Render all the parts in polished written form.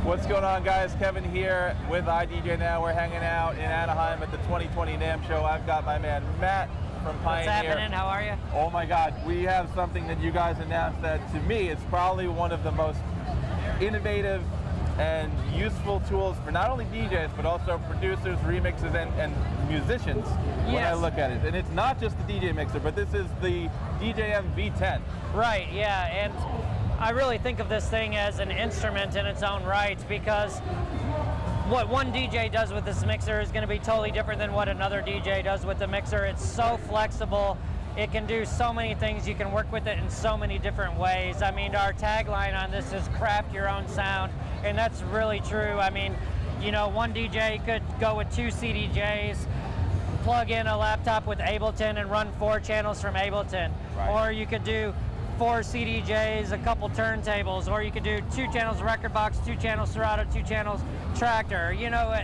What's going on, guys? Kevin here with IDJNOW. We're hanging out in Anaheim at the 2020 NAMM show. I've got my man Matt from Pioneer. What's happening? How are you? Oh my God, we have something that you guys announced that to me is probably one of the most innovative and useful tools for not only DJs but also producers, remixers, and musicians. Yes. When I look at it, and it's not just the DJ mixer, but this is the DJM-V10. Right. Yeah, and I really think of this thing as an instrument in its own right, because what one DJ does with this mixer is going to be totally different than what another DJ does with the mixer. It's so flexible. It can do so many things. You can work with it in so many different ways. I mean, our tagline on this is craft your own sound, and that's really true. I mean, you know, one DJ could go with 2 CDJs, plug in a laptop with Ableton and run 4 channels from Ableton. Right. Or you could do 4 CDJs, a couple turntables, or you could do 2 channels record box, 2 channels Serato, 2 channels Tractor. You know,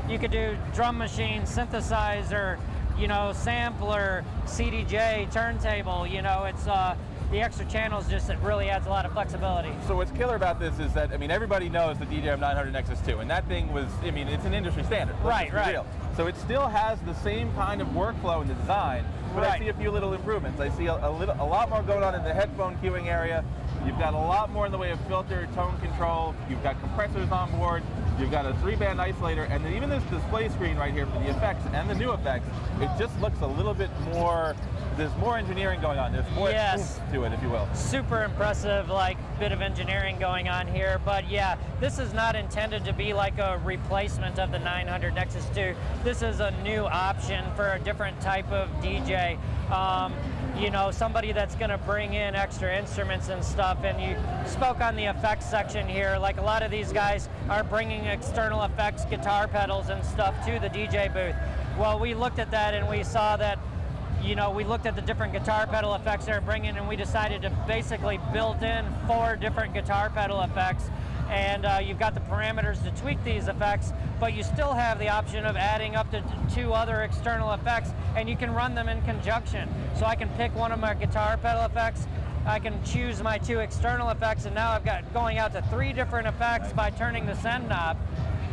you could do drum machine, synthesizer, you know, sampler, CDJ, turntable. You know, it's the extra channels, just it really adds a lot of flexibility. So what's killer about this is that, I mean, everybody knows the DJM-900 Nexus 2, and that thing was, I mean, it's an industry standard. Right, right. Real. So it still has the same kind of workflow in the design, but right. I see a few little improvements. I see a lot more going on in the headphone queuing area. You've got a lot more in the way of filter, tone control. You've got compressors on board. You've got a 3-band isolator, and then even this display screen right here for the effects and the new effects, it just looks a little bit more, there's more engineering going on. There's more oomph to it, if you will. Super impressive, like, bit of engineering going on here. But yeah, this is not intended to be like a replacement of the 900 Nexus 2. This is a new option for a different type of DJ. You know, somebody that's going to bring in extra instruments and stuff. And you spoke on the effects section here. Like, a lot of these guys are bringing external effects, guitar pedals and stuff to the DJ booth. Well, we looked at that and we saw that, you know, we looked at the different guitar pedal effects they're bringing, and we decided to basically build in 4 different guitar pedal effects. And you've got the parameters to tweak these effects, but you still have the option of adding up to 2 other external effects, and you can run them in conjunction. So I can pick one of my guitar pedal effects, I can choose my 2 external effects, and now I've got going out to 3 different effects by turning the send knob.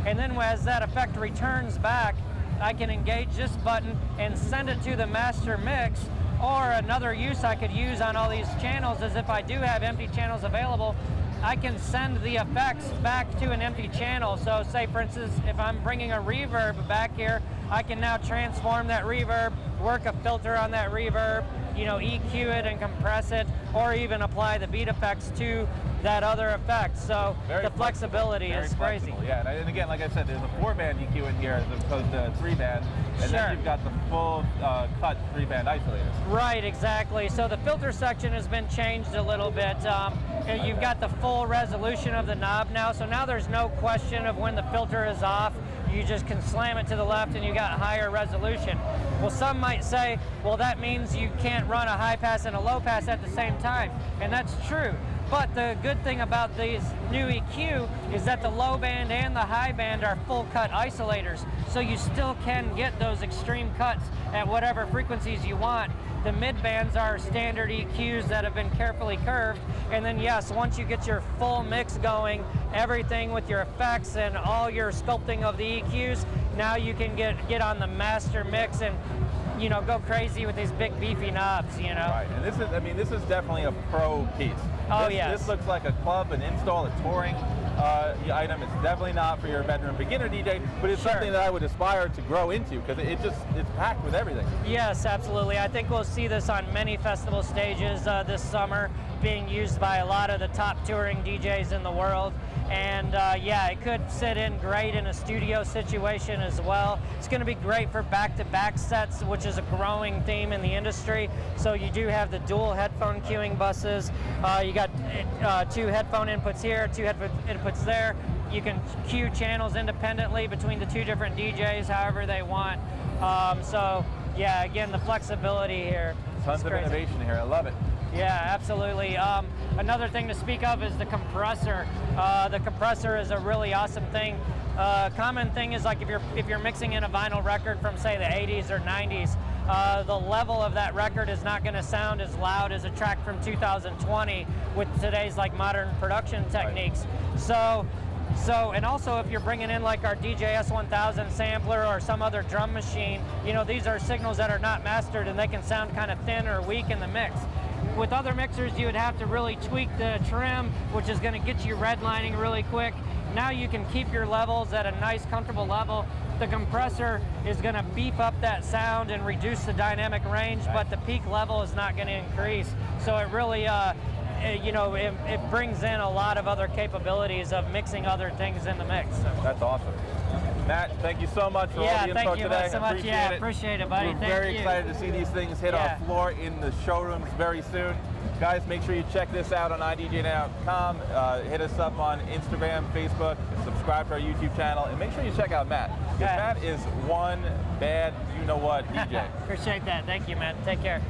And then as that effect returns back, I can engage this button and send it to the master mix. Or another use I could use on all these channels is if I do have empty channels available, I can send the effects back to an empty channel. So say, for instance, if I'm bringing a reverb back here, I can now transform that reverb, work a filter on that reverb, you know, EQ it and compress it, or even apply the beat effects to that other effect. So the flexibility is crazy. Yeah, and again, like I said, there's a 4-band EQ in here as opposed to a 3-band, and then you've got the full cut 3-band isolator. Right, exactly. So the filter section has been changed a little bit. You've got the full resolution of the knob now, so now there's no question of when the filter is off. You just can slam it to the left and you got higher resolution. Well, some might say, well, that means you can't run a high pass and a low pass at the same time, and that's true. But the good thing about these new EQ is that the low band and the high band are full cut isolators, so you still can get those extreme cuts at whatever frequencies you want. The mid bands are standard EQs that have been carefully curved, and then yes, once you get your full mix going, everything with your effects and all your sculpting of the EQs, now you can get on the master mix and, you know, go crazy with these big beefy knobs, you know. Right, and this is, I mean, this is definitely a pro piece. Oh, yes. This looks like a club, an install, a touring item. It's definitely not for your bedroom beginner DJ, but it's something that I would aspire to grow into, because it's packed with everything. Yes, absolutely. I think we'll see this on many festival stages this summer, being used by a lot of the top touring DJs in the world. And yeah, it could sit in great in a studio situation as well. It's going to be great for back-to-back sets, which is a growing theme in the industry. So you do have the dual headphone queuing buses. You got 2 headphone inputs here, 2 headphone inputs there. You can queue channels independently between the 2 different DJs, however they want. So yeah, again, the flexibility here. Tons of innovation here. I love it. Yeah, absolutely. Another thing to speak of is the compressor. The compressor is a really awesome thing. Common thing is, like, if you're mixing in a vinyl record from, say, the 80s or 90s, the level of that record is not going to sound as loud as a track from 2020 with today's, like, modern production techniques. Right. So So, and also if you're bringing in like our DJS-1000 sampler or some other drum machine, you know, these are signals that are not mastered and they can sound kind of thin or weak in the mix. With other mixers, you would have to really tweak the trim, which is going to get you redlining really quick. Now you can keep your levels at a nice, comfortable level. The compressor is going to beef up that sound and reduce the dynamic range, but the peak level is not going to increase. So it really, you know, it brings in a lot of other capabilities of mixing other things in the mix. That's awesome. Matt, thank you so much for all the info today. Thank you so much. Appreciate it. Appreciate it, buddy. We're very excited to see these things hit our floor in the showrooms very soon. Guys, make sure you check this out on IDJNOW.com. Hit us up on Instagram, Facebook, subscribe to our YouTube channel, and make sure you check out Matt. Because Matt is one bad you-know-what DJ. Appreciate that. Thank you, man. Take care.